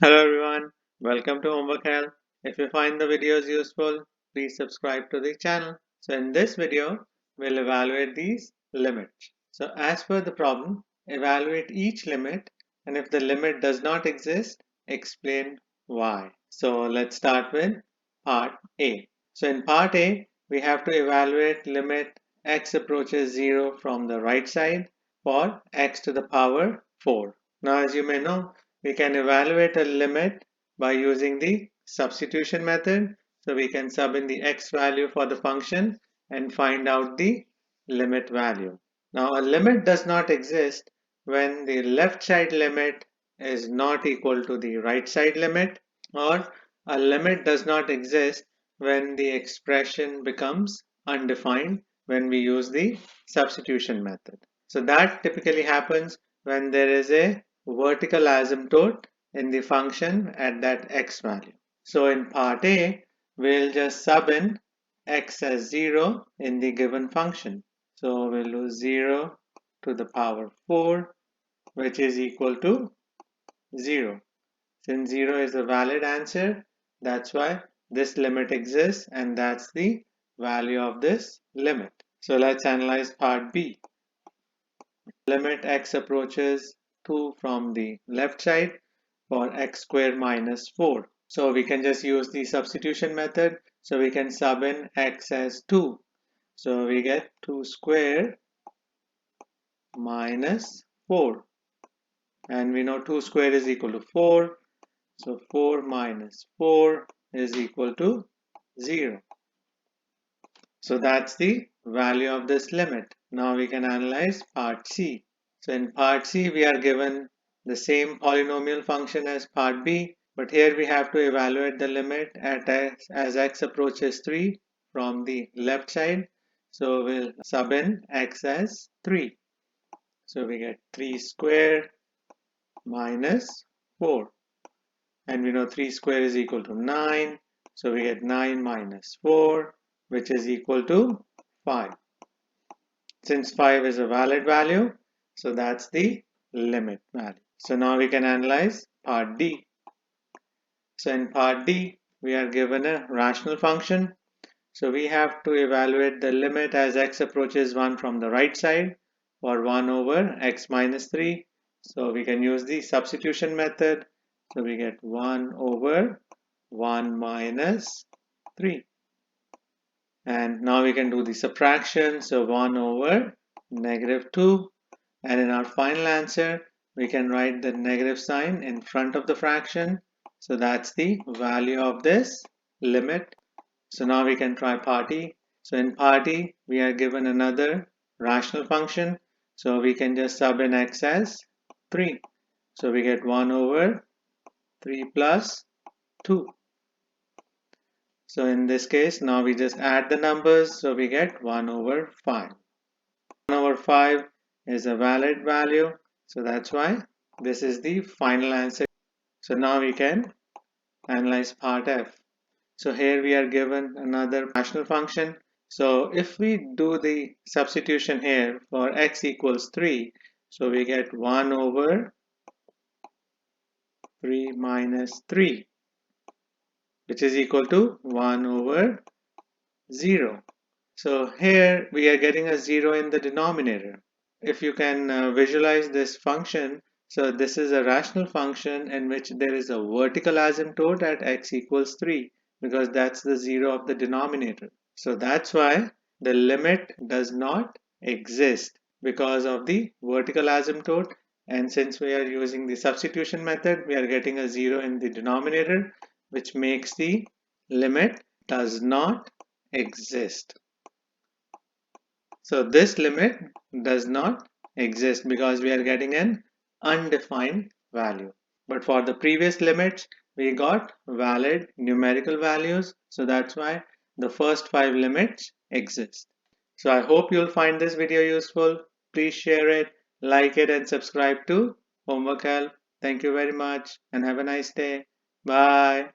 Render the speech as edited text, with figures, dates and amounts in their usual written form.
Hello everyone, welcome to Homework Help. If you find the videos useful, please subscribe to the channel. So in this video, we'll evaluate these limits. So as per the problem, evaluate each limit, and if the limit does not exist, explain why. So let's start with part A. So in part A, we have to evaluate limit x approaches 0 from the right side for x to the power 4. Now as you may know, we can evaluate a limit by using the substitution method. So we can sub in the x value for the function and find out the limit value. Now a limit does not exist when the left side limit is not equal to the right side limit, or a limit does not exist when the expression becomes undefined when we use the substitution method. So that typically happens when there is a vertical asymptote in the function at that x value. So in part A, we'll just sub in x as 0 in the given function. So we'll do 0 to the power 4, which is equal to 0. Since 0 is a valid answer, that's why this limit exists, and that's the value of this limit. So let's analyze part B. Limit x approaches 2 from the left side for x squared minus 4. So we can just use the substitution method. So we can sub in x as 2. So we get 2 squared minus 4. And we know 2 squared is equal to 4. So 4 minus 4 is equal to 0. So that's the value of this limit. Now we can analyze part C. So in part C, we are given the same polynomial function as part B, but here we have to evaluate the limit at x, as x approaches 3 from the left side. So we'll sub in x as 3. So we get 3 squared minus 4. And we know 3 squared is equal to 9. So we get 9 minus 4, which is equal to 5. Since 5 is a valid value, so that's the limit value. So now we can analyze part D. So in part D, we are given a rational function. So we have to evaluate the limit as x approaches 1 from the right side, or 1 over x minus 3. So we can use the substitution method. So we get 1 over 1 minus 3. And now we can do the subtraction. So 1 over negative 2. And in our final answer, we can write the negative sign in front of the fraction. So that's the value of this limit. So now we can try part E. So in part E, we are given another rational function. So we can just sub in x as 3. So we get 1 over 3 plus 2. So in this case, now we just add the numbers. So we get 1 over 5. 1 over 5 is a valid value. So that's why this is the final answer. So now we can analyze part F. So here we are given another rational function. So if we do the substitution here for x equals 3, so we get 1 over 3 minus 3, which is equal to 1 over 0. So here we are getting a 0 in the denominator. If you can visualize this function, so this is a rational function in which there is a vertical asymptote at x equals 3, because that's the 0 of the denominator. So that's why the limit does not exist because of the vertical asymptote. And since we are using the substitution method, we are getting a 0 in the denominator, which makes the limit does not exist. So this limit does not exist because we are getting an undefined value. But for the previous limits, we got valid numerical values. So that's why the first 5 limits exist. So I hope you'll find this video useful. Please share it, like it, and subscribe to Homework Help. Thank you very much and have a nice day. Bye.